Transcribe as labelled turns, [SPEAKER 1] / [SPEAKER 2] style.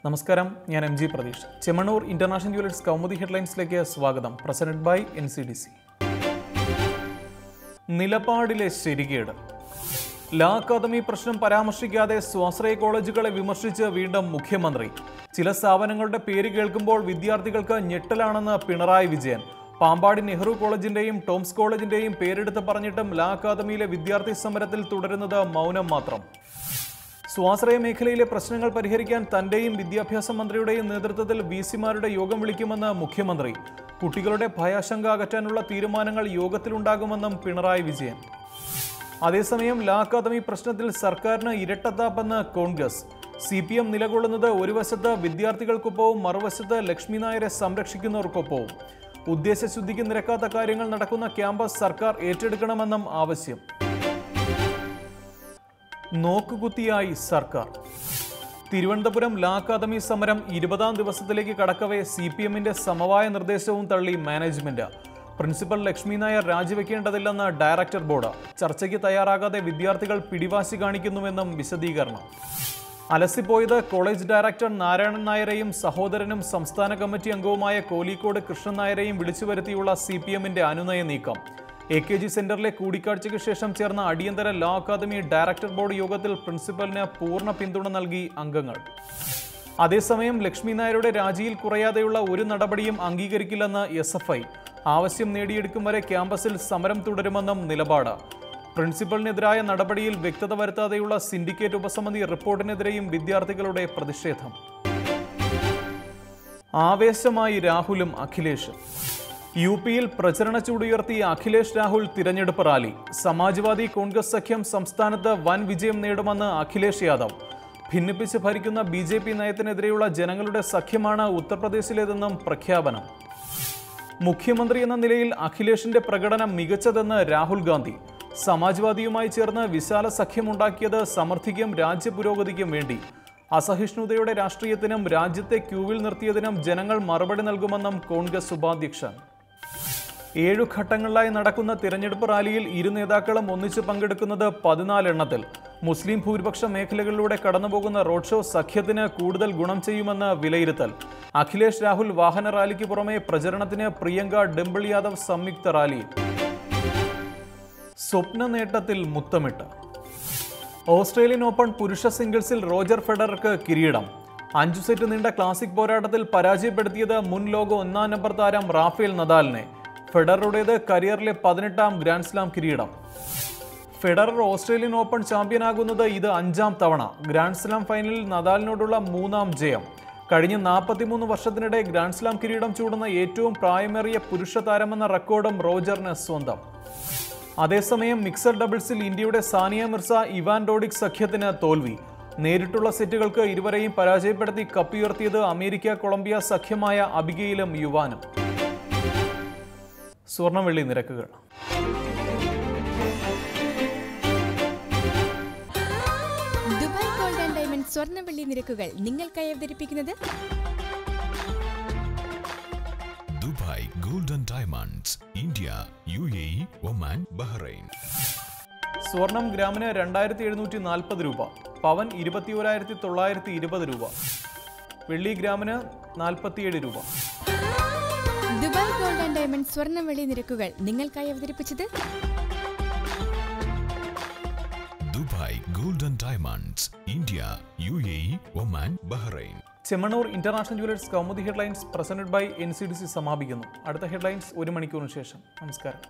[SPEAKER 1] നമസ്കാരം, ഞാൻ M G Pratheesh. Chemmanur international jewellers Kaumudi ഹെഡ്ലൈൻസിലേക്ക് സ്വാഗതം. Presented by NCDC. നിലപാടിലെ ശരികേട്. ലാ അക്കാദമി പ്രശ്നം പരാമർശിക്കാതെ സ്വാശ്രയ കോളേജുകളെ വിമർശിച്ച് വീണ്ടും മുഖ്യമന്ത്രി. ചില സ്ഥാപനങ്ങളുടെ പേര് കേൾക്കുമ്പോൾ വിദ്യാർത്ഥികൾക്ക് ഞെട്ടലാണെന്ന് പിണറായി വിജയൻ. പാമ്പാടി നെഹ്റു കോളേജിന്റെയും ടോംസ് കോളേജിന്റെയും പേരെടുത്ത് പറഞ്ഞിട്ടും ലാ അക്കാദമിയിലെ വിദ്യാർത്ഥി സമരത്തിൽ തുടരുന്നത് മൗനം മാത്രം. സ്വാശ്രയ മേഖലയിലെ പ്രശ്നങ്ങൾ പരിഹരിക്കാൻ തന്റെയും വിദ്യാഭ്യാസ മന്ത്രിയുടെയും നേതൃത്വത്തിൽ VC-മാരുടെ യോഗം വിളിക്കുമെന്ന് മുഖ്യമന്ത്രി. കുട്ടികളുടെ ഭയാശങ്ക അകറ്റാനുള്ള തീരുമാനങ്ങൾ യോഗത്തിലുണ്ടാകുമെന്നും പിണറായി വിജയൻ. അതേസമയം ലാ അക്കാദമി പ്രശ്നത്തിൽ സർക്കാരിന് ഇരട്ടത്താപ്പെന്ന് കോൺഗ്രസ്. CPM നിലകൊള്ളുന്നത് ഒരു വശത്ത് വിദ്യാർത്ഥികൾക്കൊപ്പവും മറുവശത്ത് ലക്ഷ്മി നായരെ സംരക്ഷിക്കുന്നവർക്കൊപ്പവും. ഉദ്ദേശശുദ്ധിക്ക് നിരക്കാത്ത കാര്യങ്ങൾ നടക്കുന്ന ക്യാമ്പസ് സർക്കാർ ഏറ്റെടുക്കണമെന്നും ആവശ്യം. നോക്കുകുത്തിയായി സർക്കാർ. തിരുവനന്തപുരം ലാ അക്കാദമി സമരം 20ാം ദിവസത്തിലേക്ക് കടക്കവേ CPM-ന്റെ സമവായ നിർദ്ദേശവും തള്ളി മാനേജ്മെന്റ്. പ്രിൻസിപ്പൽ ലക്ഷ്മി നായർ രാജിവെക്കേണ്ടതില്ലെന്ന് ഡയറക്ടർ ബോർഡ്. ചർച്ചയ്ക്ക് തയ്യാറാകാതെ വിദ്യാർത്ഥികൾ പിടിവാശി കാണിക്കുന്നുവെന്നും വിശദീകരണം. അലസിപ്പോയത് കോളേജ് ഡയറക്ടർ നാരായണൻ നായരെയും സഹോദരനും സംസ്ഥാന കമ്മിറ്റി അംഗവുമായ കോലിക്കോട് കൃഷ്ണൻ നായരെയും വിളിച്ചു വരുത്തിയുള്ള CPM-ന്റെ അനുനയ നീക്കം. AKG സെന്ററിലെ കൂടിക്കാഴ്ചയ്ക്ക് ശേഷം ചേർന്ന അടിയന്തര ലാ അക്കാദമി ഡയറക്ടർ ബോർഡ് യോഗത്തിൽ പ്രിൻസിപ്പലിന് പൂർണ്ണ പിന്തുണ നൽകി അംഗങ്ങൾ. അതേസമയം ലക്ഷ്മി നായരുടെ രാജിയിൽ കുറയാതെയുള്ള ഒരു നടപടിയും അംഗീകരിക്കില്ലെന്ന് SFI. ആവശ്യം നേടിയെടുക്കും വരെ ക്യാമ്പസിൽ സമരം തുടരുമെന്നും നിലപാട്. പ്രിൻസിപ്പലിനെതിരായ നടപടിയിൽ വ്യക്തത വരുത്താതെയുള്ള സിൻഡിക്കേറ്റ് ഉപസമിതി റിപ്പോർട്ടിനെതിരെയും വിദ്യാർത്ഥികളുടെ പ്രതിഷേധം. ആവേശമായി രാഹുലും അഖിലേഷും. UP-യിൽ പ്രചരണ ചൂടുയർത്തി അഖിലേഷ് രാഹുൽ തിരഞ്ഞെടുപ്പ് റാലി. സമാജ്വാദി കോൺഗ്രസ് സഖ്യം സംസ്ഥാനത്ത് വൻ വിജയം നേടുമെന്ന് അഖിലേഷ് യാദവ്. ഭിന്നിപ്പിച്ച് ഭരിക്കുന്ന BJP നയത്തിനെതിരെയുള്ള ജനങ്ങളുടെ സഖ്യമാണ് ഉത്തർപ്രദേശിലേതെന്നും പ്രഖ്യാപനം. മുഖ്യമന്ത്രി എന്ന നിലയിൽ അഖിലേഷിന്റെ പ്രകടനം മികച്ചതെന്ന് രാഹുൽ ഗാന്ധി. സമാജ്വാദിയുമായി ചേർന്ന് വിശാല സഖ്യമുണ്ടാക്കിയത് സമൃദ്ധിക്കും രാജ്യപുരോഗതിക്കും വേണ്ടി. അസഹിഷ്ണുതയുടെ രാഷ്ട്രീയത്തിനും രാജ്യത്തെ ക്യൂവിൽ നിർത്തിയതിനും ജനങ്ങൾ മറുപടി നൽകുമെന്നും കോൺഗ്രസ് ഉപാധ്യക്ഷൻ. 7 ഘട്ടങ്ങളിലായി നടക്കുന്ന തിരഞ്ഞെടുപ്പ് റാലിയിൽ ഇരു നേതാക്കളും ഒന്നിച്ച് പങ്കെടുക്കുന്നത് 14 എണ്ണത്തിൽ. മുസ്ലിം ഭൂരിപക്ഷ മേഖലകളിലൂടെ കടന്നുപോകുന്ന റോഡ് ഷോ സഖ്യത്തിന് കൂടുതൽ ഗുണം ചെയ്യുമെന്ന് വിലയിരുത്തൽ. അഖിലേഷ് രാഹുൽ വാഹന റാലിക്ക് പുറമെ പ്രചരണത്തിന് പ്രിയങ്ക ഡിംപിൾ യാദവ് സംയുക്ത റാലിയിൽ. സ്വപ്ന നേട്ടത്തിൽ മുത്തമിട്ട്. ഓസ്ട്രേലിയൻ ഓപ്പൺ പുരുഷ സിംഗിൾസിൽ റോജർ ഫെഡറർക്ക് കിരീടം. 5 സെറ്റ് നീണ്ട ക്ലാസിക് പോരാട്ടത്തിൽ പരാജയപ്പെടുത്തിയത് മുൻ ലോക 1-ാം നമ്പർ താരം റാഫേൽ നദാലിനെ. ഫെഡററുടേത് കരിയറിലെ 18ാം ഗ്രാൻഡ്സ്ലാം കിരീടം. ഫെഡറർ ഓസ്ട്രേലിയൻ ഓപ്പൺ ചാമ്പ്യനാകുന്നത് ഇത് 5ാം തവണ. ഗ്രാൻഡ്സ്ലാം ഫൈനലിൽ നദാലിനോടുള്ള 3ാം ജയം. കഴിഞ്ഞ 43 വർഷത്തിനിടെ ഗ്രാൻഡ്സ്ലാം കിരീടം ചൂടുന്ന ഏറ്റവും പ്രായമേറിയ പുരുഷ താരമെന്ന റെക്കോർഡും റോജറിന് സ്വന്തം. അതേസമയം മിക്സഡ് ഡബിൾസിൽ ഇന്ത്യയുടെ സാനിയ മിർസ ഇവാൻ ഡോഡിക് സഖ്യത്തിന് തോൽവി. നേരിട്ടുള്ള സെറ്റുകൾക്ക് ഇരുവരെയും പരാജയപ്പെടുത്തി കപ്പുയർത്തിയത് അമേരിക്ക കൊളംബിയ സഖ്യമായ അബിഗയിലും യുവാനും. സ്വർണ്ണവെള്ളി നിരക്കുകൾ.
[SPEAKER 2] ദുബായ് ഗോൾഡ് ആൻഡ് ഡയമണ്ട് സ്വർണ്ണവെള്ളി നിരക്കുകൾ നിങ്ങൾക്കായി അവതരിപ്പിക്കുന്നത്
[SPEAKER 3] Dubai gold and diamonds, India, UAE, Oman, Bahrain.
[SPEAKER 1] സ്വർണം ഗ്രാമിന് 2740 രൂപ. പവൻ 21,920 രൂപ. വെള്ളി ഗ്രാമിന് 47 രൂപ.
[SPEAKER 2] ദുബായ് ഗോൾഡ് ആൻഡ് ഡയമണ്ട് സ്വർണ്ണവെള്ളി നിരക്കുകൾ നിങ്ങൾക്കായി അവതരിപ്പിച്ചത്
[SPEAKER 3] Dubai gold and diamonds, India, UAE, Oman, Bahrain.
[SPEAKER 1] Chemmanur international jewellers Kaumudi headlines presented by NCDC സമാപിക്കുന്നു. അടുത്ത ഹെഡ്ലൈൻസ് 1 മണിക്കൂറിന് ശേഷം. നമസ്കാരം.